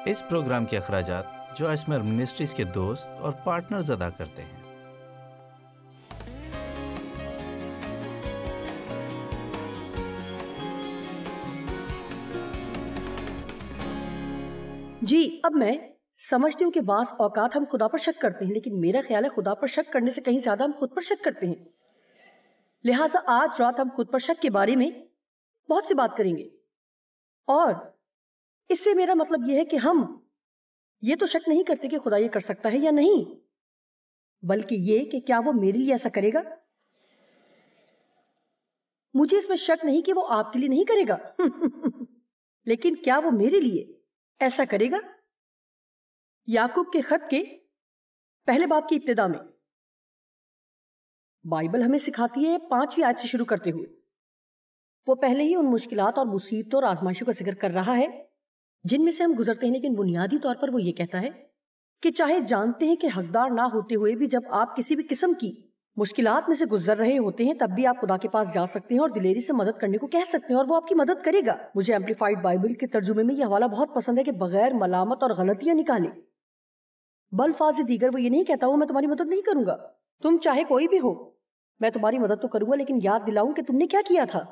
اس programme کے اخراجات جو اسمر منسٹریز کے دوست اور پارٹنرز ادا کرتے ہیں۔ جی اب میں سمجھتی ہوں کہ بعض اوقات ہم خدا پر شک کرتے ہیں، لیکن میرا خیال ہے خدا پر شک کرنے سے کہیں زیادہ ہم خود پر شک کرتے ہیں۔ لہٰذا آج رات ہم خود پر شک کے بارے میں بہت سی بات کریں گے، اور اس سے میرا مطلب یہ ہے کہ ہم یہ تو شک نہیں کرتے کہ خدا یہ کر سکتا ہے یا نہیں، بلکہ یہ کہ کیا وہ میرے لیے ایسا کرے گا۔ مجھے اس میں شک نہیں کہ وہ آپ کے لیے نہیں کرے گا لیکن کیا وہ میرے لیے ایسا کرے گا۔ یعقوب کے خط کے پہلے باب کی ابتدا میں بائبل ہمیں سکھاتی ہے 5ویں آیت سے شروع کرتے ہوئے، وہ پہلے ہی ان مشکلات اور مصیبتوں اور آزمائشوں کا ذکر کر رہا ہے جن میں سے ہم گزرتے ہیں، لیکن بنیادی طور پر وہ یہ کہتا ہے کہ چاہے جانتے ہیں کہ حقدار نہ ہوتے ہوئے بھی جب آپ کسی بھی قسم کی مشکلات میں سے گزر رہے ہوتے ہیں تب بھی آپ خدا کے پاس جا سکتے ہیں اور دلیری سے مدد کرنے کو کہہ سکتے ہیں اور وہ آپ کی مدد کرے گا۔ مجھے ایمپلیفائڈ بائبل کے ترجمے میں یہ حوالہ بہت پسند ہے کہ بغیر ملامت اور غلطیاں نکالے، بالفاظ دیگر وہ یہ نہیں کہتا وہ میں تمہاری مدد نہیں کروں گا، تم چاہے کوئی بھی ہو میں تمہاری مدد تو کروں گا لیکن یاد دلاؤں کہ تم نے کیا کیا تھا۔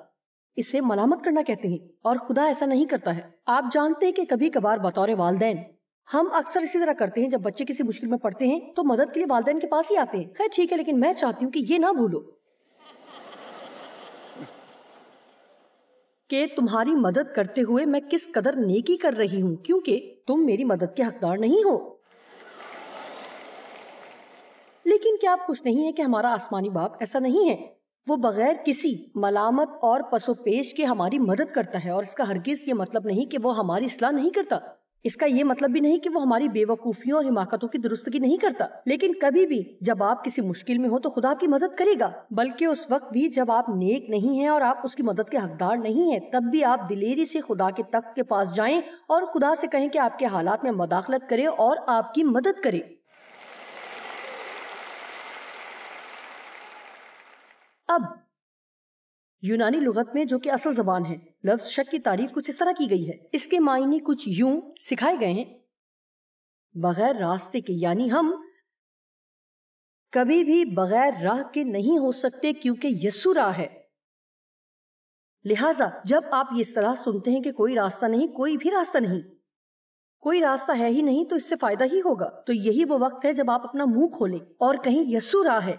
اسے ملامت کرنا کہتے ہیں، اور خدا ایسا نہیں کرتا ہے۔ آپ جانتے ہیں کہ کبھی کبھار بطور والدین ہم اکثر اسی طرح کرتے ہیں، جب بچے کسی مشکل میں پڑتے ہیں تو مدد کے لیے والدین کے پاس ہی آتے ہیں۔ خیر ٹھیک ہے، لیکن میں چاہتی ہوں کہ یہ نہ بھولو کہ تمہاری مدد کرتے ہوئے میں کس قدر نیکی کر رہی ہوں، کیونکہ تم میری مدد کے حقدار نہیں ہو۔ لیکن کیا آپ خوش نہیں ہیں کہ ہمارا آسمانی باپ ایسا نہیں ہے؟ وہ بغیر کسی ملامت اور پس و پیش کے ہماری مدد کرتا ہے، اور اس کا ہرگز یہ مطلب نہیں کہ وہ ہماری اصلاح نہیں کرتا، اس کا یہ مطلب بھی نہیں کہ وہ ہماری بے وقوفیوں اور حماقتوں کی درستگی نہیں کرتا۔ لیکن کبھی بھی جب آپ کسی مشکل میں ہو تو خدا آپ کی مدد کرے گا، بلکہ اس وقت بھی جب آپ نیک نہیں ہیں اور آپ اس کی مدد کے حقدار نہیں ہیں تب بھی آپ دلیری سے خدا کے تخت کے پاس جائیں اور خدا سے کہیں کہ آپ کے حالات میں مداخلت کرے اور آپ کی مدد کرے۔ اب یونانی لغت میں جو کہ اصل زبان ہے، لفظ شک کی تعریف کچھ اس طرح کی گئی ہے، اس کے معنی کچھ یوں سکھائے گئے ہیں، بغیر راستے کے، یعنی ہم کبھی بھی بغیر راہ کے نہیں ہو سکتے کیونکہ یسوع راہ ہے۔ لہٰذا جب آپ یہ اصطلاح سنتے ہیں کہ کوئی راستہ نہیں، کوئی بھی راستہ نہیں، کوئی راستہ ہے ہی نہیں، تو اس سے فائدہ ہی ہوگا، تو یہی وہ وقت ہے جب آپ اپنا منہ کھولیں اور کہیں یسوع راہ ہے۔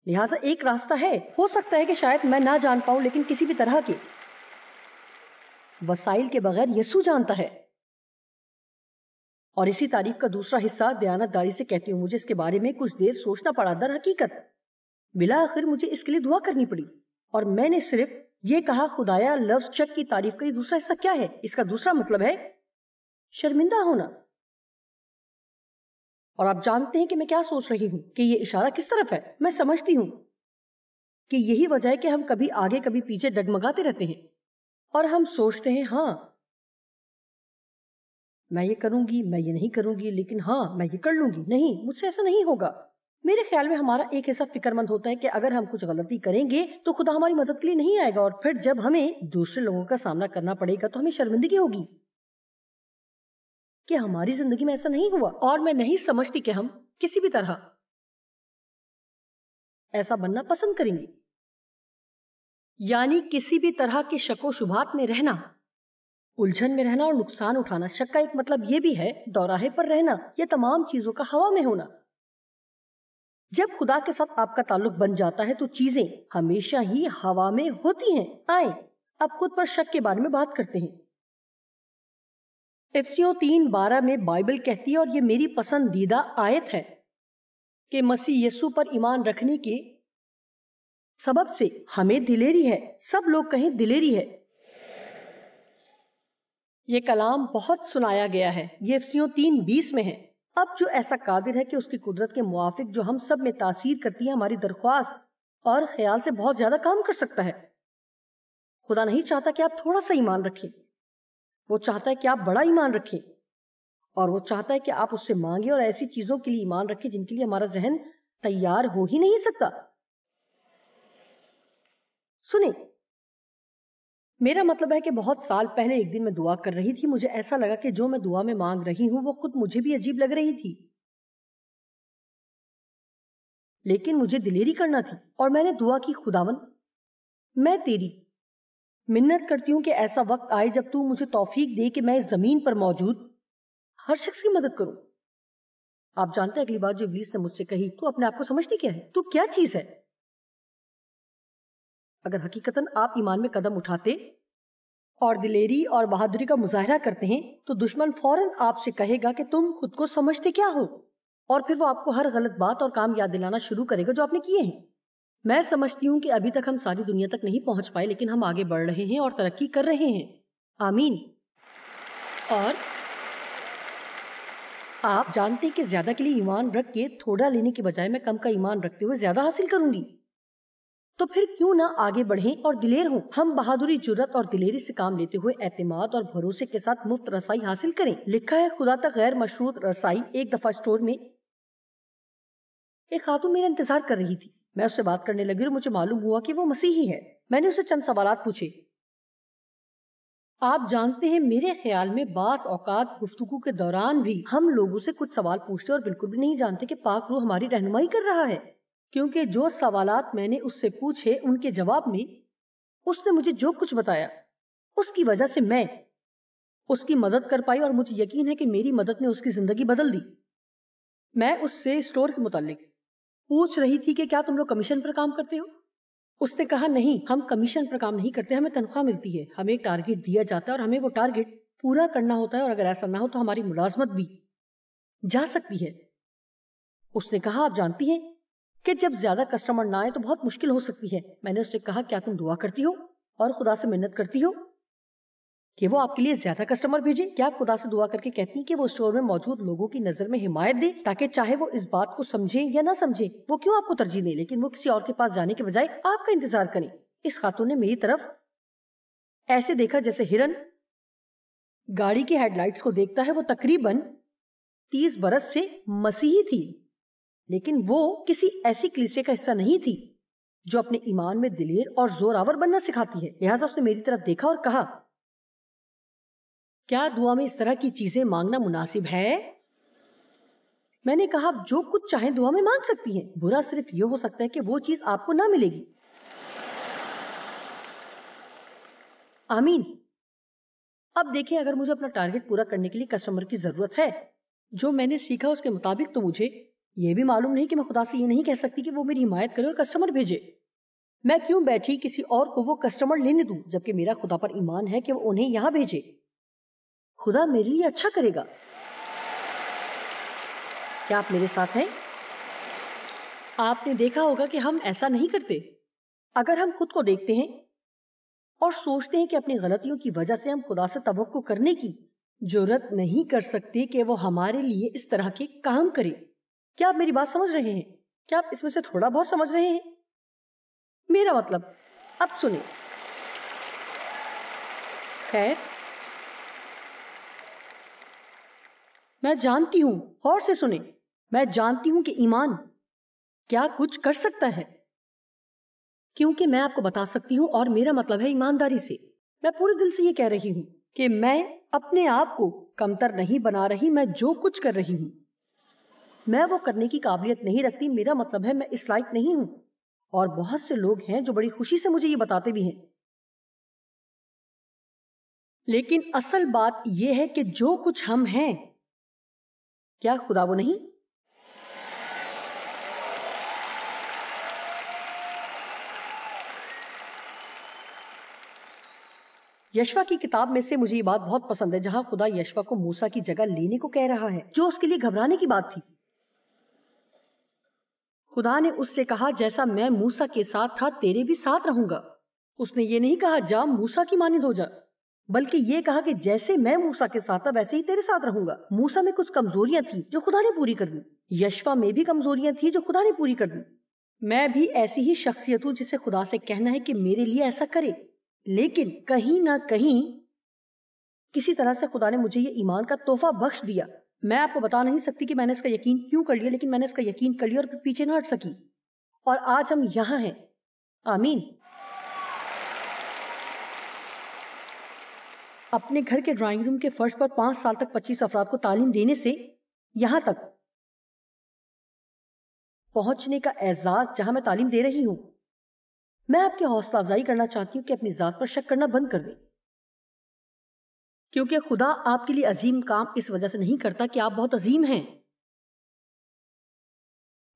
لہٰذا ایک راستہ ہے، ہو سکتا ہے کہ شاید میں نہ جان پاؤں، لیکن کسی بھی طرح کے وسائل کے بغیر یسوع جانتا ہے۔ اور اسی تعریف کا دوسرا حصہ دیانت داری سے کہتی ہوں، مجھے اس کے بارے میں کچھ دیر سوچنا پڑا، در حقیقت بالآخر مجھے اس کے لیے دعا کرنی پڑی، اور میں نے صرف یہ کہا خدایا لفظ شک کی تعریف کا یہ دوسرا حصہ کیا ہے؟ اس کا دوسرا مطلب ہے شرمندہ ہونا۔ اور آپ جانتے ہیں کہ میں کیا سوچ رہی ہوں کہ یہ اشارہ کس طرف ہے؟ میں سمجھتی ہوں کہ یہی وجہ ہے کہ ہم کبھی آگے کبھی پیچھے ڈگمگاتے رہتے ہیں، اور ہم سوچتے ہیں ہاں میں یہ کروں گی، میں یہ نہیں کروں گی، لیکن ہاں میں یہ کر لوں گی، نہیں مجھ سے ایسا نہیں ہوگا۔ میرے خیال میں ہمارا ایک ایسا فکر مند ہوتا ہے کہ اگر ہم کچھ غلطی کریں گے تو خدا ہماری مدد کے لیے نہیں آئے گا، اور پھر جب ہمیں دوسرے لوگوں کا سامنا کرنا پڑے گا تو ہمیں شرمندگی ہوگی کہ ہماری زندگی میں ایسا نہیں ہوا۔ اور میں نہیں سمجھتی کہ ہم کسی بھی طرح ایسا بننا پسند کریں گے، یعنی کسی بھی طرح کے شک و شبہات میں رہنا، الجھن میں رہنا اور نقصان اٹھانا۔ شک کا ایک مطلب یہ بھی ہے دوراہے پر رہنا، یہ تمام چیزوں کا ہوا میں ہونا۔ جب خدا کے ساتھ آپ کا تعلق بن جاتا ہے تو چیزیں ہمیشہ ہی ہوا میں ہوتی ہیں۔ آئیں اب خود پر شک کے بارے میں بات کرتے ہیں۔ افسیوں 3:12 میں بائبل کہتی ہے، اور یہ میری پسندیدہ آیت ہے، کہ مسیح یسوع پر ایمان رکھنے کے سبب سے ہمیں دلیری ہے۔ سب لوگ کہیں دلیری ہے۔ یہ کلام بہت سنایا گیا ہے، یہ افسیوں 3:20 میں ہے۔ اب جو ایسا قادر ہے کہ اس کی قدرت کے موافق جو ہم سب میں تاثیر کرتی ہے ہماری درخواست اور خیال سے بہت زیادہ کام کر سکتا ہے۔ خدا نہیں چاہتا کہ آپ تھوڑا سا ایمان رکھیں، وہ چاہتا ہے کہ آپ بڑا ایمان رکھیں، اور وہ چاہتا ہے کہ آپ اس سے مانگیں اور ایسی چیزوں کے لیے ایمان رکھیں جن کے لیے ہمارا ذہن تیار ہو ہی نہیں سکتا۔ سنیں، میرا مطلب ہے کہ بہت سال پہلے ایک دن میں دعا کر رہی تھی، مجھے ایسا لگا کہ جو میں دعا میں مانگ رہی ہوں وہ خود مجھے بھی عجیب لگ رہی تھی، لیکن مجھے دلیری کرنا تھی اور میں نے دعا کی، خداوند میں تیری منت کرتی ہوں کہ ایسا وقت آئے جب تو مجھے توفیق دے کہ میں اس زمین پر موجود ہر شخص کی مدد کروں۔ آپ جانتے ہیں اگلی بات جو ابلیس نے مجھ سے کہی، تو اپنے آپ کو سمجھتی کیا ہے؟ تو کیا چیز ہے؟ اگر حقیقتاً آپ ایمان میں قدم اٹھاتے اور دلیری اور بہادری کا مظاہرہ کرتے ہیں تو دشمن فوراً آپ سے کہے گا کہ تم خود کو سمجھتے کیا ہو، اور پھر وہ آپ کو ہر غلط بات اور کام یاد دلانا شروع کرے گا جو آپ نے کیے ہیں۔ میں سمجھتی ہوں کہ ابھی تک ہم ساری دنیا تک نہیں پہنچ پائے، لیکن ہم آگے بڑھ رہے ہیں اور ترقی کر رہے ہیں۔ آمین۔ اور آپ جانتے ہیں کہ زیادہ کے لیے ایمان رکھ کے تھوڑا لینے کے بجائے میں کم کا ایمان رکھتے ہوئے زیادہ حاصل کروں گی، تو پھر کیوں نہ آگے بڑھیں اور دلیر ہوں۔ ہم بہادری، جرات اور دلیری سے کام لیتے ہوئے اعتماد اور بھروسے کے ساتھ مفت رسائی حاصل کریں۔ لکھا ہے خدا تک غیر مشروط رسائی۔ ایک دفعہ اسٹور میں ایک خاتون میرا انتظار کر رہی تھی، میں اس سے بات کرنے لگی اور مجھے معلوم ہوا کہ وہ مسیحی ہے۔ میں نے اسے چند سوالات پوچھے۔ آپ جانتے ہیں میرے خیال میں بعض اوقات گفتگو کے دوران بھی ہم لوگوں سے کچھ سوال پوچھتے اور بالکل بھی نہیں جانتے کہ پاک روح ہماری رہنمائی کر رہا ہے، کیونکہ جو سوالات میں نے اس سے پوچھے ان کے جواب میں اس نے مجھے جو کچھ بتایا اس کی وجہ سے میں اس کی مدد کر پائی، اور مجھے یقین ہے کہ میری مدد نے اس کی زندگی بدل دی۔ میں اس سے اسٹور کے متعلق پوچھ رہی تھی کہ کیا تم لوگ کمیشن پر کام کرتے ہو؟ اس نے کہا نہیں، ہم کمیشن پر کام نہیں کرتے، ہمیں تنخواہ ملتی ہے، ہمیں ایک ٹارگٹ دیا جاتا ہے اور ہمیں وہ ٹارگٹ پورا کرنا ہوتا ہے، اور اگر ایسا نہ ہو تو ہماری ملازمت بھی جا سکتی ہے۔ اس نے کہا آپ جانتی ہیں کہ جب زیادہ کسٹمر نہ آئے تو بہت مشکل ہو سکتی ہے۔ میں نے اس سے کہا کیا تم دعا کرتی ہو اور خدا سے منت کرتی ہو کہ وہ آپ کے لیے زیادہ کسٹمر بھیجے؟ کیا آپ خدا سے دعا کر کے کہتی ہیں کہ وہ اسٹور میں موجود لوگوں کی نظر میں حمایت دے، تاکہ چاہے وہ اس بات کو سمجھیں یا نہ سمجھیں وہ کیوں آپ کو ترجیح دیں، لیکن وہ کسی اور کے پاس جانے کے بجائے آپ کا انتظار کریں؟ اس خاتون نے میری طرف ایسے دیکھا جیسے ہرن گاڑی کی ہیڈ لائٹس کو دیکھتا ہے۔ وہ تقریباً 30 برس سے مسیحی تھی، لیکن وہ کسی ایسی کلیسے کا حصہ نہیں تھی جو اپنے ایمان میں دلیر اور زور آور بننا سکھاتی ہے۔ لہٰذا اس نے میری طرف دیکھا اور کہا کیا دعا میں اس طرح کی چیزیں مانگنا مناسب ہے؟ میں نے کہا جو کچھ چاہیں دعا میں مانگ سکتی ہیں، برا صرف یہ ہو سکتا ہے کہ وہ چیز آپ کو نہ ملے گی۔ آمین۔ اب دیکھیں، اگر مجھے اپنا ٹارگٹ پورا کرنے کے لیے کسٹمر کی ضرورت ہے، جو میں نے سیکھا اس کے مطابق، تو مجھے یہ بھی معلوم نہیں کہ میں خدا سے یہ نہیں کہہ سکتی کہ وہ میری حمایت کرے اور کسٹمر بھیجے۔ میں کیوں بیٹھی کسی اور کو وہ کسٹمر لینے دوں جبکہ میرا خدا پر ایمان ہے کہ وہ انہیں یہاں بھیجے؟ خدا میرے لیے اچھا کرے گا۔ کیا آپ میرے ساتھ ہیں؟ آپ نے دیکھا ہوگا کہ ہم ایسا نہیں کرتے۔ اگر ہم خود کو دیکھتے ہیں اور سوچتے ہیں کہ اپنی غلطیوں کی وجہ سے ہم خدا سے توقع کرنے کی جرات نہیں کر سکتے کہ وہ ہمارے لیے اس طرح کے کام کرے۔ کیا آپ میری بات سمجھ رہے ہیں؟ کیا آپ اس میں سے تھوڑا بہت سمجھ رہے ہیں؟ میرا مطلب اب سنیں۔ خیر، میں جانتی ہوں، اور سے سنیں، میں جانتی ہوں کہ ایمان کیا کچھ کر سکتا ہے، کیونکہ میں آپ کو بتا سکتی ہوں، اور میرا مطلب ہے ایمانداری سے۔ میں پورے دل سے یہ کہہ رہی ہوں کہ میں اپنے آپ کو کمتر نہیں بنا رہی، میں جو کچھ کر رہی ہوں میں وہ کرنے کی قابلیت نہیں رکھتی۔ میرا مطلب ہے میں اس لائق نہیں ہوں، اور بہت سے لوگ ہیں جو بڑی خوشی سے مجھے یہ بتاتے بھی ہیں، لیکن اصل بات یہ ہے کہ جو کچھ ہم ہیں، کیا خدا وہ نہیں؟ یشوا کی کتاب میں سے مجھے یہ بات بہت پسند ہے جہاں خدا یشوا کو موسیٰ کی جگہ لینے کو کہہ رہا ہے، جو اس کے لیے گھبرانے کی بات تھی۔ خدا نے اس سے کہا جیسا میں موسیٰ کے ساتھ تھا تیرے بھی ساتھ رہوں گا۔ اس نے یہ نہیں کہا جا موسیٰ کی مانند ہو جا، بلکہ یہ کہا کہ جیسے میں موسیٰ کے ساتھ تھا ویسے ہی تیرے ساتھ رہوں گا۔ موسیٰ میں کچھ کمزوریاں تھیں جو خدا نے پوری کر دی، یشوا میں بھی کمزوریاں تھیں جو خدا نے پوری کر دی۔ میں بھی ایسی ہی شخصیت ہوں جسے خدا سے کہنا ہے کہ میرے لیے ایسا کرے، لیکن کہیں نہ کہیں کسی طرح سے خدا نے مجھے یہ ایمان کا تحفہ بخش دیا۔ میں آپ کو بتا نہیں سکتی کہ میں نے اس کا یقین کیوں کر لیا، لیکن میں نے اس کا یقین کر لیا اور پھر پیچھے نہ ہٹ سکی، اور آج ہم یہاں ہیں۔ آمین۔ اپنے گھر کے ڈرائنگ روم کے فرش پر 5 سال تک 25 افراد کو تعلیم دینے سے یہاں تک پہنچنے کا اعزاز جہاں میں تعلیم دے رہی ہوں، میں آپ کی حوصلہ افزائی کرنا چاہتی ہوں کہ اپنی ذات پر شک کرنا بند کر دیں، کیونکہ خدا آپ کے لیے عظیم کام اس وجہ سے نہیں کرتا کہ آپ بہت عظیم ہیں،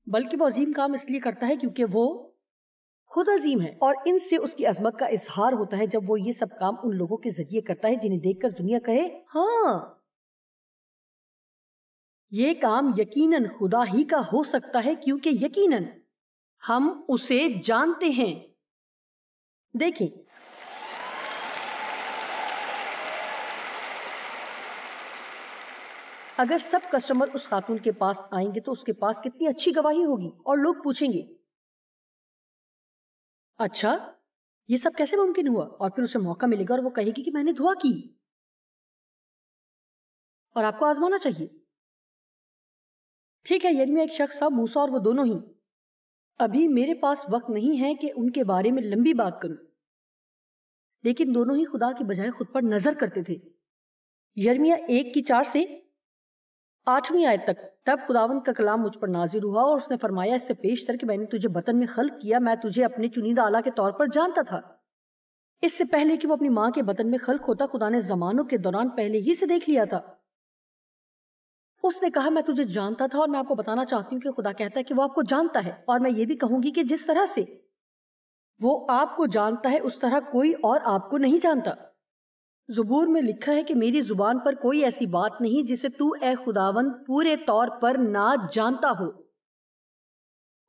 بلکہ وہ عظیم کام اس لیے کرتا ہے کیونکہ وہ خود عظیم ہے، اور ان سے اس کی عظمت کا اظہار ہوتا ہے جب وہ یہ سب کام ان لوگوں کے ذریعے کرتا ہے جنہیں دیکھ کر دنیا کہے ہاں یہ کام یقیناً خدا ہی کا ہو سکتا ہے، کیونکہ یقیناً ہم اسے جانتے ہیں۔ دیکھیں، اگر سب کسٹمر اس خاتون کے پاس آئیں گے تو اس کے پاس کتنی اچھی گواہی ہوگی، اور لوگ پوچھیں گے اچھا یہ سب کیسے ممکن ہوا، اور پھر اسے موقع ملے گا اور وہ کہے گی کہ میں نے دعا کی، اور آپ کو آزمانا چاہیے۔ ٹھیک ہے، یرمیہ ایک شخص تھا، موسیٰ اور وہ دونوں ہی۔ ابھی میرے پاس وقت نہیں ہے کہ ان کے بارے میں لمبی بات کروں، لیکن دونوں ہی خدا کی بجائے خود پر نظر کرتے تھے۔ یرمیہ 1:4 سے 8ویں آیت تک، تب خداوند کا کلام مجھ پر نازل ہوا اور اس نے فرمایا اس سے پیشتر کہ میں نے تجھے بطن میں خلق کیا، میں تجھے اپنے چنیدہ آلہ کے طور پر جانتا تھا۔ اس سے پہلے کہ وہ اپنی ماں کے بطن میں خلق ہوتا، خدا نے زمانوں کے دوران پہلے ہی سے دیکھ لیا تھا۔ اس نے کہا میں تجھے جانتا تھا، اور میں آپ کو بتانا چاہتی ہوں کہ خدا کہتا ہے کہ وہ آپ کو جانتا ہے، اور میں یہ بھی کہوں گی کہ جس طرح سے وہ آپ کو جانتا ہے اس طرح کوئی اور آپ کو نہیں جانتا۔ زبور میں لکھا ہے کہ میری زبان پر کوئی ایسی بات نہیں جسے تو اے خداوند پورے طور پر نہ جانتا ہو۔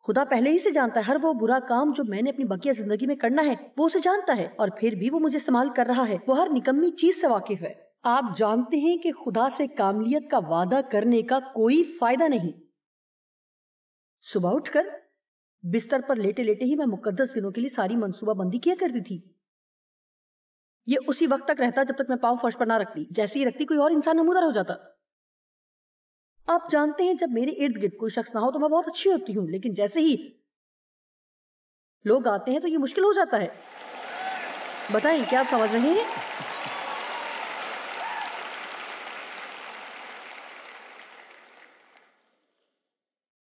خدا پہلے ہی سے جانتا ہے، ہر وہ برا کام جو میں نے اپنی بقیہ زندگی میں کرنا ہے وہ اسے جانتا ہے، اور پھر بھی وہ مجھے استعمال کر رہا ہے۔ وہ ہر نکمی چیز سے واقف ہے۔ آپ جانتے ہیں کہ خدا سے کاملیت کا وعدہ کرنے کا کوئی فائدہ نہیں۔ صبح اٹھ کر بستر پر لیٹے لیٹے ہی میں مقدس دنوں کے لیے ساری منصوبہ بندی کیا کرتی تھی۔ یہ اسی وقت تک رہتا جب تک میں پاؤں فرش پر نہ رکھتی، جیسے ہی رکھتی کوئی اور انسان نمودار ہو جاتا۔ آپ جانتے ہیں جب میرے ارد گرد کوئی شخص نہ ہو تو میں بہت اچھی ہوتی ہوں، لیکن جیسے ہی لوگ آتے ہیں تو یہ مشکل ہو جاتا ہے۔ بتائیں کیا آپ سمجھ رہے ہیں؟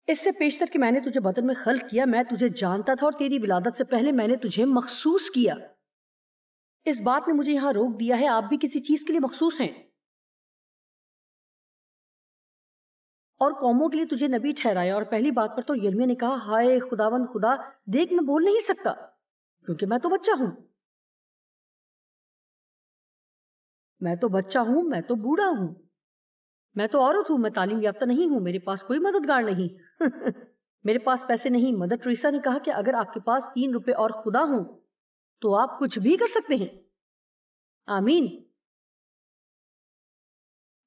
اس سے پیشتر کہ میں نے تجھے بطن میں خلق کیا، میں تجھے جانتا تھا، اور تیری ولادت سے پہلے میں نے تجھے مخصوص کیا۔ اس بات نے مجھے یہاں روک دیا ہے، آپ بھی کسی چیز کے لیے مخصوص ہیں، اور قوموں کے لیے تجھے نبی ٹھہرایا۔ اور پہلی بات پر تو یرمیہ نے کہا ہائے خداوند خدا، دیکھ میں بول نہیں سکتا کیونکہ میں تو بچہ ہوں، میں تو بچہ ہوں، میں تو بوڑھا ہوں، میں تو عورت ہوں، میں تعلیم یافتہ نہیں ہوں، میرے پاس کوئی مددگار نہیں میرے پاس پیسے نہیں۔ مدر ٹریسا نے کہا کہ اگر آپ کے پاس 3 روپے اور خدا ہوں تو آپ کچھ بھی کر سکتے ہیں۔ آمین۔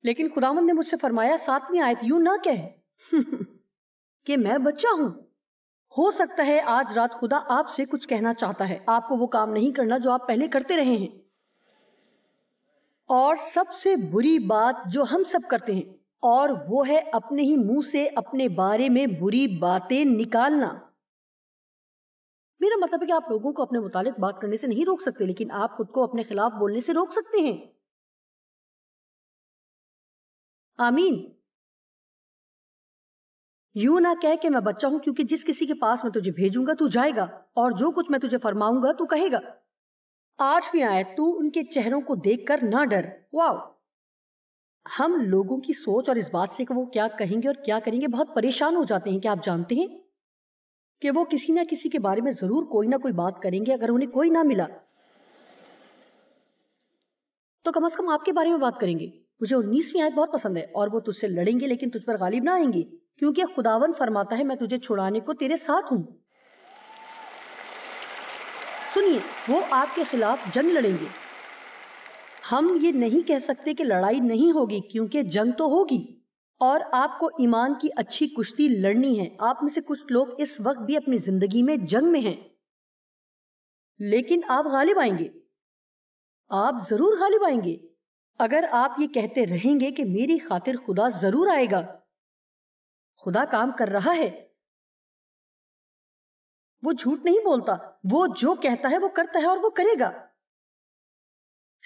لیکن خداوند نے مجھ سے فرمایا 7ویں آیت، یوں نہ کہہ کہ میں بچہ ہوں۔ ہو سکتا ہے آج رات خدا آپ سے کچھ کہنا چاہتا ہے، آپ کو وہ کام نہیں کرنا جو آپ پہلے کرتے رہے ہیں، اور سب سے بری بات جو ہم سب کرتے ہیں، اور وہ ہے اپنے ہی منہ سے اپنے بارے میں بری باتیں نکالنا۔ میرا مطلب ہے کہ آپ لوگوں کو اپنے متعلق بات کرنے سے نہیں روک سکتے، لیکن آپ خود کو اپنے خلاف بولنے سے روک سکتے ہیں۔ آمین۔ یوں نہ کہہ کہ میں بچہ ہوں، کیونکہ جس کسی کے پاس میں تجھے بھیجوں گا تو جائے گا، اور جو کچھ میں تجھے فرماؤں گا تو کہے گا۔ 8ویں آیت، تو ان کے چہروں کو دیکھ کر نہ ڈر۔ واو! ہم لوگوں کی سوچ اور اس بات سے کہ وہ کیا کہیں گے اور کیا کریں گے بہت پریشان ہو جاتے ہیں۔ کہ آپ جانتے ہیں کہ وہ کسی نہ کسی کے بارے میں ضرور کوئی نہ کوئی بات کریں گے۔ اگر انہیں کوئی نہ ملا تو کم از کم آپ کے بارے میں بات کریں گے۔ مجھے 19ویں آیت بہت پسند ہے، اور وہ تجھ سے لڑیں گے لیکن تجھ پر غالب نہ آئیں گے، کیونکہ خداوند فرماتا ہے میں تجھے چھڑانے کو تیرے ساتھ ہوں۔ سنیے، وہ آپ کے خلاف جنگ لڑیں گے۔ ہم یہ نہیں کہہ سکتے کہ لڑائی نہیں ہوگی، کیونکہ جنگ تو ہوگی، اور آپ کو ایمان کی اچھی کشتی لڑنی ہے۔ آپ میں سے کچھ لوگ اس وقت بھی اپنی زندگی میں جنگ میں ہیں، لیکن آپ غالب آئیں گے، آپ ضرور غالب آئیں گے۔ اگر آپ یہ کہتے رہیں گے کہ میری خاطر خدا ضرور آئے گا، خدا کام کر رہا ہے، وہ جھوٹ نہیں بولتا، وہ جو کہتا ہے وہ کرتا ہے اور وہ کرے گا۔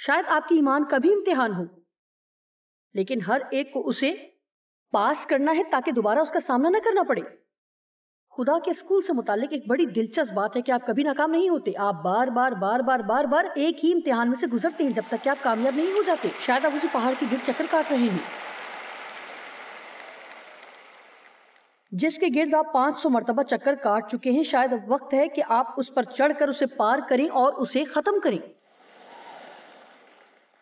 شاید آپ کی ایمان کا بھی امتحان ہو، لیکن ہر ایک کو اسے پاس کرنا ہے تاکہ دوبارہ اس کا سامنا نہ کرنا پڑے۔ خدا کے اسکول سے متعلق ایک بڑی دلچسپ بات ہے کہ آپ کبھی ناکام نہیں ہوتے، آپ بار بار بار بار بار بار ایک ہی امتحان میں سے گزرتے ہیں جب تک کہ آپ کامیاب نہیں ہو جاتے۔ شاید آپ اسی پہاڑ کے گرد چکر کاٹ رہے ہیں جس کے گرد آپ 500 مرتبہ چکر کاٹ چکے ہیں۔ شاید اب وقت ہے کہ آپ اس پر چڑھ کر اسے پار کریں اور اسے ختم کریں۔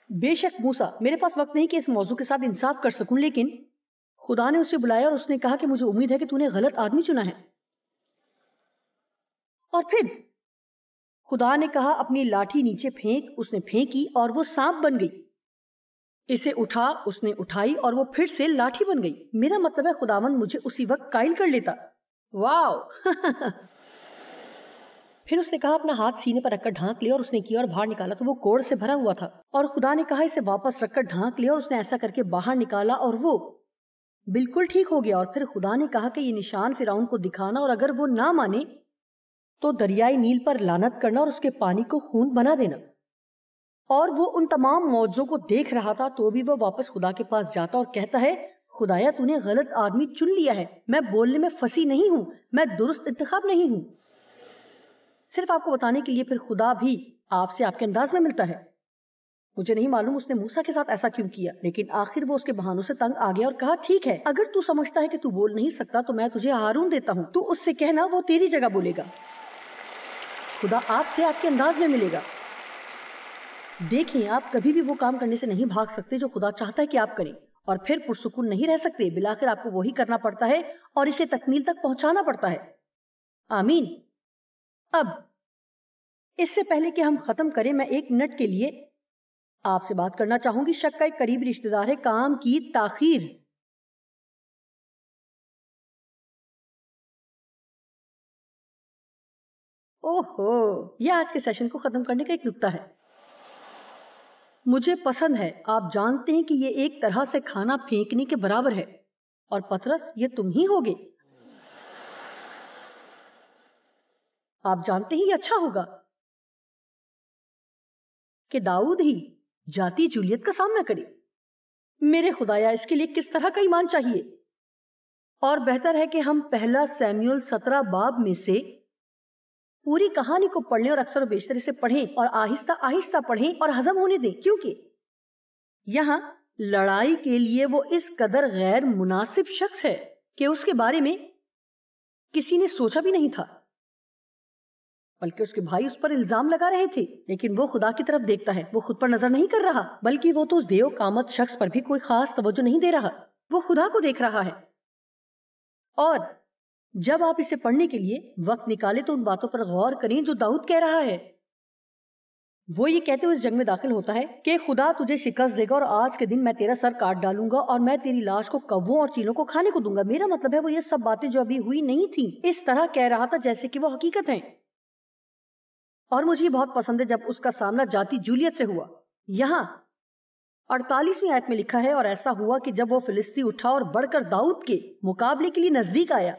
بے شک موسیٰ، میرے پاس وقت نہیں کہ اس موضوع کے ساتھ انصاف کر سکوں، لیکن خدا نے اسے بلایا اور اس نے کہا کہ مجھے امید ہے کہ تو نے غلط آدمی چنا ہے۔ اور پھر خدا نے کہا اپنی لاٹھی نیچے پھینک، اس نے پھینکی اور وہ سانپ بن گئی۔ اسے اٹھا، اس نے اٹھائی اور وہ پھر سے لاٹھی بن گئی۔ میرا مطلب ہے خداوند مجھے اسی وقت قائل کر لیتا۔ واو پھر اس نے کہا اپنا ہاتھ سینے پر رکھ کر ڈھانک لیا، اور اس نے کیا اور باہر نکالا تو وہ کوڑ سے بھرا ہوا تھا۔ اور خدا نے کہا اسے واپس رکھ کر ڈھانک لیا، اور اس نے ایسا کر کے باہر نکالا اور وہ بالکل ٹھیک ہو گیا۔ اور پھر خدا نے کہا کہ یہ نشان فرعون کو دکھانا، اور اگر وہ نہ مانے تو دریائے نیل پر لعنت کرنا اور اس کے پانی کو خون بنا دینا۔ اور وہ ان تمام معجزوں کو دیکھ رہا تھا تو بھی وہ واپس خدا کے پاس جاتا اور کہتا ہے خدایا تو نے غلط آدمی چن لیا ہے، میں بولنے میں فصیح نہیں ہوں، میں درست انتخاب نہیں ہوں۔ صرف آپ کو بتانے کے لیے پھر خدا بھی آپ سے آپ کے انداز میں ملتا ہے۔ مجھے نہیں معلوم اس نے موسیٰ کے ساتھ ایسا کیوں کیا، لیکن آخر وہ اس کے بہانوں سے تنگ آ گیا اور کہا ٹھیک ہے، اگر تو سمجھتا ہے کہ تو بول نہیں سکتا تو میں تجھے ہارون دیتا ہوں، تو اس سے کہنا وہ تیری جگہ بولے گا۔ خدا آپ سے آپ کے انداز میں ملے گا۔ دیکھیں آپ کبھی بھی وہ کام کرنے سے نہیں بھاگ سکتے جو خدا چاہتا ہے کہ آپ کریں، اور پھر پرسکون نہیں رہ سکتے۔ بالآخر آپ کو وہی کرنا پڑتا ہے اور اسے تکمیل تک پہنچانا پڑتا ہے۔ آمین۔ اب اس سے پہلے کہ ہم ختم کریں میں 1 منٹ کے لیے آپ سے بات کرنا چاہوں گی۔ شک کا ایک قریبی رشتہ دار ہے کام کی تاخیر۔ اوہو، یہ آج کے سیشن کو ختم کرنے کا ایک نکتہ ہے۔ مجھے پسند ہے، آپ جانتے ہیں کہ یہ ایک طرح سے کھانا پھینکنے کے برابر ہے، اور پترس یہ تم ہی ہوگے۔ آپ جانتے ہیں یہ اچھا ہوگا کہ داؤد ہی جاتی جولیت کا سامنا کرے۔ میرے خدایا اس کے لیے کس طرح کا ایمان چاہیے، اور بہتر ہے کہ ہم پہلا سیموئیل 17 باب میں سے پوری کہانی کو پڑھ لیں اور اکثر و بیشتر اسے پڑھیں اور آہستہ آہستہ پڑھیں اور ہضم ہونے دیں، کیونکہ یہاں لڑائی کے لیے وہ اس قدر غیر مناسب شخص ہے کہ اس کے بارے میں کسی نے سوچا بھی نہیں تھا، بلکہ اس کے بھائی اس پر الزام لگا رہے تھے، لیکن وہ خدا کی طرف دیکھتا ہے، وہ خود پر نظر نہیں کر رہا، بلکہ وہ تو اس دیو کامت شخص پر بھی کوئی خاص توجہ نہیں دے رہا، وہ خدا کو دیکھ رہا ہے۔ اور جب آپ اسے پڑھنے کے لیے وقت نکالے تو ان باتوں پر غور کریں جو داؤد کہہ رہا ہے۔ وہ یہ کہتے ہوئے اس جنگ میں داخل ہوتا ہے کہ خدا تجھے شکست دے گا اور آج کے دن میں تیرا سر کاٹ ڈالوں گا اور میں تیری لاش کو کووں اور چیلوں کو کھانے کو دوں گا۔ میرا مطلب ہے وہ یہ سب باتیں جو ابھی ہوئی نہیں تھیں اس طرح کہہ رہا تھا جیسے کہ وہ حقیقت ہیں۔ اور مجھے یہ بہت پسند ہے جب اس کا سامنا جاتی جولیت سے ہوا۔ یہاں 48ویں آیت میں لکھا ہے اور ایسا ہوا کہ جب وہ فلسطی اٹھا اور بڑھ کر داؤد کے مقابلے کے لیے نزدیک آیا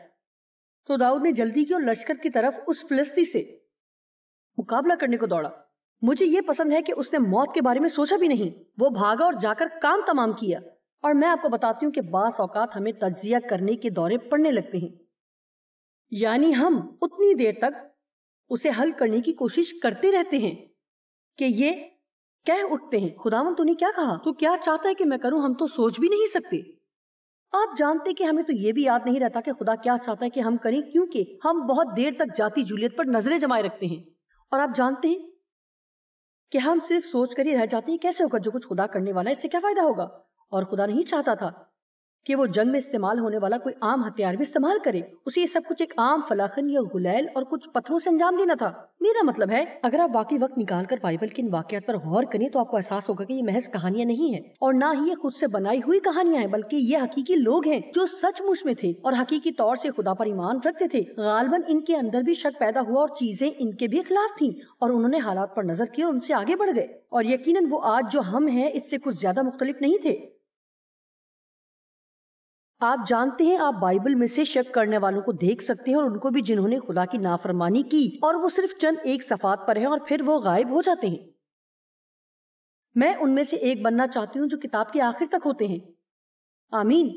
تو داؤد نے جلدی کی اور لشکر کی طرف اس فلسطی سے مقابلہ کرنے کو دوڑا۔ مجھے یہ پسند ہے کہ اس نے موت کے بارے میں سوچا بھی نہیں، وہ بھاگا اور جا کر کام تمام کیا۔ اور میں آپ کو بتاتی ہوں کہ بعض اوقات ہمیں تجزیہ کرنے کے دورے پڑنے لگتے ہیں، یعنی ہم اتنی دیر تک اسے حل کرنے کی کوشش کرتے رہتے ہیں کہ یہ کہہ اٹھتے ہیں خداوند تو نے کیا کہا، تو کیا چاہتا ہے کہ میں کروں، ہم تو سوچ بھی نہیں سکتے۔ آپ جانتے کہ ہمیں تو یہ بھی یاد نہیں رہتا کہ خدا کیا چاہتا ہے کہ ہم کریں، کیونکہ ہم بہت دیر تک جاتی جولیت پر نظریں جمائے رکھتے ہیں۔ اور آپ جانتے ہیں کہ ہم صرف سوچ کر ہی رہ جاتے ہیں کیسے ہوگا جو کچھ خدا کرنے والا ہے، اس سے کیا فائدہ ہوگا۔ اور خدا نہیں چاہتا تھا کہ وہ جنگ میں استعمال ہونے والا کوئی عام ہتھیار بھی استعمال کرے، اسے یہ سب کچھ ایک عام فلاخن یا غلیل اور کچھ پتھروں سے انجام دینا تھا۔ میرا مطلب ہے اگر آپ واقعی وقت نکال کر بائبل کے ان واقعات پر غور کریں تو آپ کو احساس ہوگا کہ یہ محض کہانیاں نہیں ہیں، اور نہ ہی یہ خود سے بنائی ہوئی کہانیاں ہیں، بلکہ یہ حقیقی لوگ ہیں جو سچ مچ میں تھے اور حقیقی طور سے خدا پر ایمان رکھتے تھے۔ غالباً ان کے اندر بھی شک پیدا ہوا اور چیزیں ان کے بھی خلاف تھیں، اور انہوں نے حالات پر نظر کی اور ان سے آگے بڑھ گئے، اور یقیناً وہ آج جو ہم ہیں اس سے کچھ زیادہ مختلف نہیں تھے۔ آپ جانتے ہیں آپ بائبل میں سے شک کرنے والوں کو دیکھ سکتے ہیں، اور ان کو بھی جنہوں نے خدا کی نافرمانی کی اور وہ صرف چند ایک صفحات پر ہیں اور پھر وہ غائب ہو جاتے ہیں۔ میں ان میں سے ایک بننا چاہتی ہوں جو کتاب کے آخر تک ہوتے ہیں. آمین.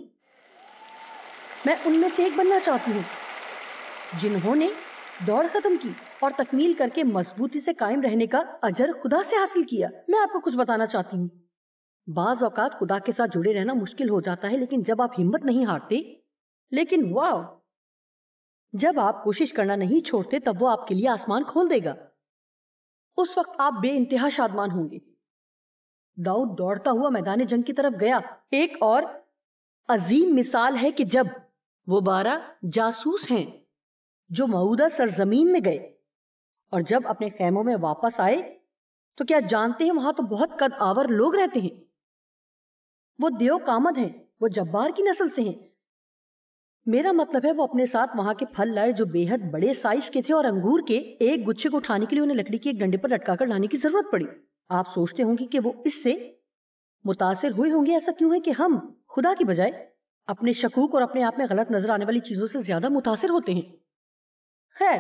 میں ان میں سے ایک بننا چاہتی ہوں جنہوں نے دوڑ ختم کی اور تکمیل کر کے مضبوطی سے قائم رہنے کا اجر خدا سے حاصل کیا. میں آپ کو کچھ بتانا چاہتی ہوں. بعض اوقات خدا کے ساتھ جڑے رہنا مشکل ہو جاتا ہے، لیکن جب آپ ہمت نہیں ہارتے، لیکن واو، جب آپ کوشش کرنا نہیں چھوڑتے، تب وہ آپ کے لیے آسمان کھول دے گا. اس وقت آپ بے انتہا شادمان ہوں گے. داؤد دوڑتا ہوا میدان جنگ کی طرف گیا. ایک اور عظیم مثال ہے کہ جب وہ 12 جاسوس ہیں جو موعودہ سرزمین میں گئے اور جب اپنے خیموں میں واپس آئے تو کیا جانتے ہیں وہاں تو بہت قد آور لوگ رہتے ہیں. وہ دیو کامد ہیں، وہ جبار کی نسل سے ہیں. میرا مطلب ہے وہ اپنے ساتھ وہاں کے پھل لائے جو بے حد بڑے سائز کے تھے، اور انگور کے ایک گچھے کو اٹھانے کے لیے انہیں لکڑی کے ایک ڈنڈے پر لٹکا کر لانے کی ضرورت پڑی. آپ سوچتے ہوں گے کہ وہ اس سے متاثر ہوئے ہوں گے. ایسا کیوں ہے کہ ہم خدا کی بجائے اپنے شکوک اور اپنے آپ میں غلط نظر آنے والی چیزوں سے زیادہ متاثر ہوتے ہیں؟ خیر،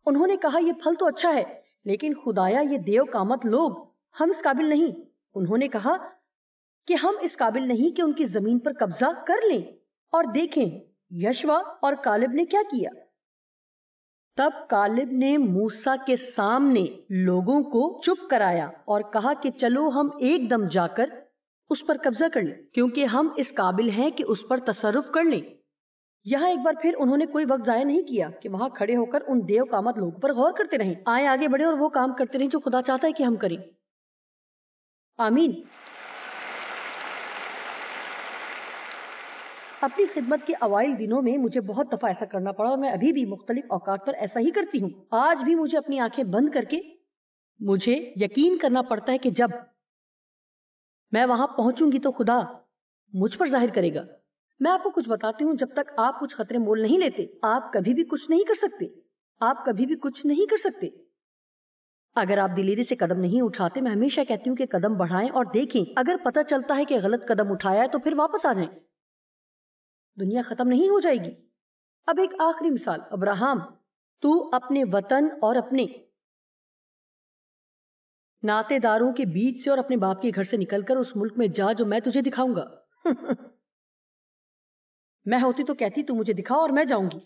انہوں نے کہا یہ پھل تو اچھا ہے، لیکن خدایا یہ دیو کامت لوگ، ہم اس قابل نہیں. انہوں نے کہا کہ ہم اس قابل نہیں کہ ان کی زمین پر قبضہ کر لیں. اور دیکھیں یشوا اور کالب نے کیا کیا. تب کالب نے موسیٰ کے سامنے لوگوں کو چپ کرایا اور کہا کہ چلو ہم ایک دم جا کر اس پر قبضہ کر لیں، کیونکہ ہم اس قابل ہیں کہ اس پر تصرف کر لیں. یہاں ایک بار پھر انہوں نے کوئی وقت ضائع نہیں کیا کہ وہاں کھڑے ہو کر ان دیو کامت لوگوں پر غور کرتے رہیں. آئیں آگے بڑھے اور وہ کام کرتے رہیں جو خدا چاہتا ہے کہ ہم کریں. آمین. اپنی خدمت کے اوائل دنوں میں مجھے بہت دفعہ ایسا کرنا پڑا، اور میں ابھی بھی مختلف اوقات پر ایسا ہی کرتی ہوں. آج بھی مجھے اپنی آنکھیں بند کر کے مجھے یقین کرنا پڑتا ہے کہ جب میں وہاں پہنچوں گی تو خدا مجھ پر ظاہر کرے گا. میں آپ کو کچھ بتاتی ہوں، جب تک آپ کچھ خطرے مول نہیں لیتے، آپ کبھی بھی کچھ نہیں کر سکتے. آپ کبھی بھی کچھ نہیں کر سکتے اگر آپ دلیری سے قدم نہیں اٹھاتے. میں ہمیشہ کہتی ہوں کہ قدم بڑھائیں اور دیکھیں. اگر پتہ چلتا ہے کہ غلط قدم اٹھایا ہے تو پھر واپس آ جائیں. دنیا ختم نہیں ہو جائے گی. اب ایک آخری مثال. ابراہم، تو اپنے وطن اور اپنے ناطے داروں کے بیچ سے اور اپنے باپ کے گھر سے نکل کر اس ملک میں جا جو میں تجھے دکھاؤں گا. میں ہوتی تو کہتی تو مجھے دکھاؤ اور میں جاؤں گی.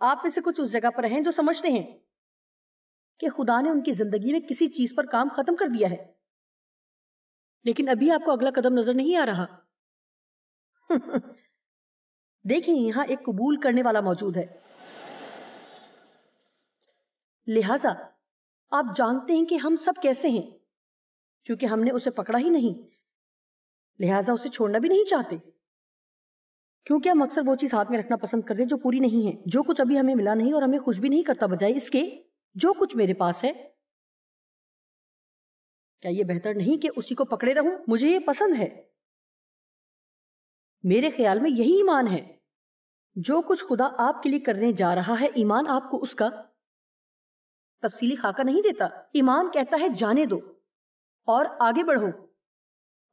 آپ میں سے کچھ اس جگہ پر ہیں جو سمجھتے ہیں کہ خدا نے ان کی زندگی میں کسی چیز پر کام ختم کر دیا ہے، لیکن ابھی آپ کو اگلا قدم نظر نہیں آ رہا. دیکھیں یہاں ایک قبول کرنے والا موجود ہے، لہذا آپ جانتے ہیں کہ ہم سب کیسے ہیں. چونکہ ہم نے اسے پکڑا ہی نہیں، لہذا اسے چھوڑنا بھی نہیں چاہتے، کیونکہ ہم اکثر وہ چیز ہاتھ میں رکھنا پسند کرتے ہیں جو پوری نہیں ہے. جو کچھ ابھی ہمیں ملا نہیں اور ہمیں خوش بھی نہیں کرتا، بجائے اس کے جو کچھ میرے پاس ہے، کیا یہ بہتر نہیں کہ اسی کو پکڑے رہوں؟ مجھے یہ پسند ہے. میرے خیال میں یہی ایمان ہے. جو کچھ خدا آپ کے لیے کرنے جا رہا ہے، ایمان آپ کو اس کا تفصیلی خاکہ نہیں دیتا. ایمان کہتا ہے جانے دو اور آگے بڑھو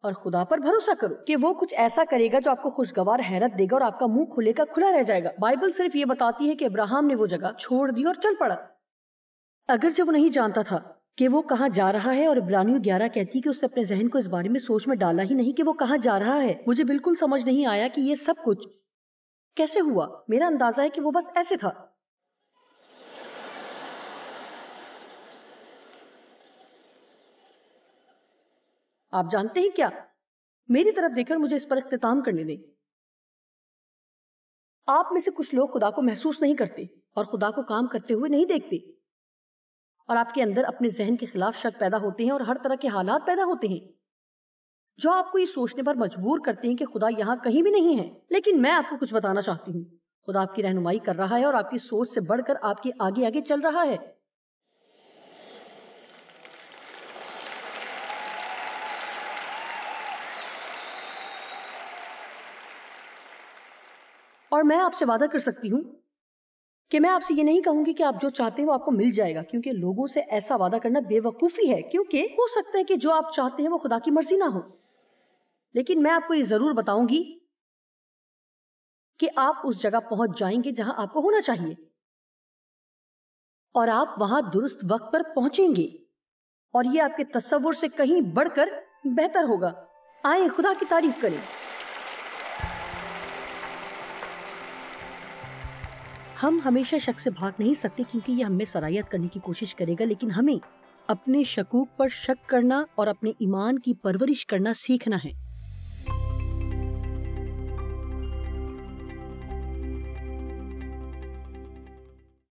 اور خدا پر بھروسہ کرو کہ وہ کچھ ایسا کرے گا جو آپ کو خوشگوار حیرت دے گا اور آپ کا منہ کھلے کا کھلا رہ جائے گا. بائبل صرف یہ بتاتی ہے کہ ابراہم نے وہ جگہ چھوڑ دی اور چل پڑا، اگرچہ وہ نہیں جانتا تھا کہ وہ کہاں جا رہا ہے. اور عبرانیوں 11 کہتی کہ اس نے اپنے ذہن کو اس بارے میں سوچ میں ڈالا ہی نہیں کہ وہ کہاں جا رہا ہے. مجھے بالکل سمجھ نہیں آیا کہ یہ سب کچھ کیسے ہوا. میرا اندازہ ہے کہ وہ بس ایسے تھا. آپ جانتے ہیں کیا، میری طرف دیکھ کر مجھے اس پر اختتام کرنے دیں. آپ میں سے کچھ لوگ خدا کو محسوس نہیں کرتے اور خدا کو کام کرتے ہوئے نہیں دیکھتے، اور آپ کے اندر اپنے ذہن کے خلاف شک پیدا ہوتے ہیں اور ہر طرح کے حالات پیدا ہوتے ہیں جو آپ کو یہ سوچنے پر مجبور کرتے ہیں کہ خدا یہاں کہیں بھی نہیں ہے. لیکن میں آپ کو کچھ بتانا چاہتی ہوں، خدا آپ کی رہنمائی کر رہا ہے اور آپ کی سوچ سے بڑھ کر آپ کے آگے آگے چل رہا ہے. اور میں آپ سے وعدہ کر سکتی ہوں کہ میں آپ سے یہ نہیں کہوں گی کہ آپ جو چاہتے ہیں وہ آپ کو مل جائے گا، کیونکہ لوگوں سے ایسا وعدہ کرنا بے وقوفی ہے، کیونکہ ہو سکتا ہے کہ جو آپ چاہتے ہیں وہ خدا کی مرضی نہ ہو. لیکن میں آپ کو یہ ضرور بتاؤں گی کہ آپ اس جگہ پہنچ جائیں گے جہاں آپ کو ہونا چاہیے، اور آپ وہاں درست وقت پر پہنچیں گے. اور یہ آپ کے تصور سے کہیں بڑھ کر بہتر ہوگا. آئیں خدا کی تعریف کریں. ہم ہمیشہ شک سے بھاگ نہیں سکتے کیونکہ یہ ہم میں سرایت کرنے کی کوشش کرے گا، لیکن ہمیں اپنے شکوک پر شک کرنا اور اپنے ایمان کی پرورش کرنا سیکھنا ہے.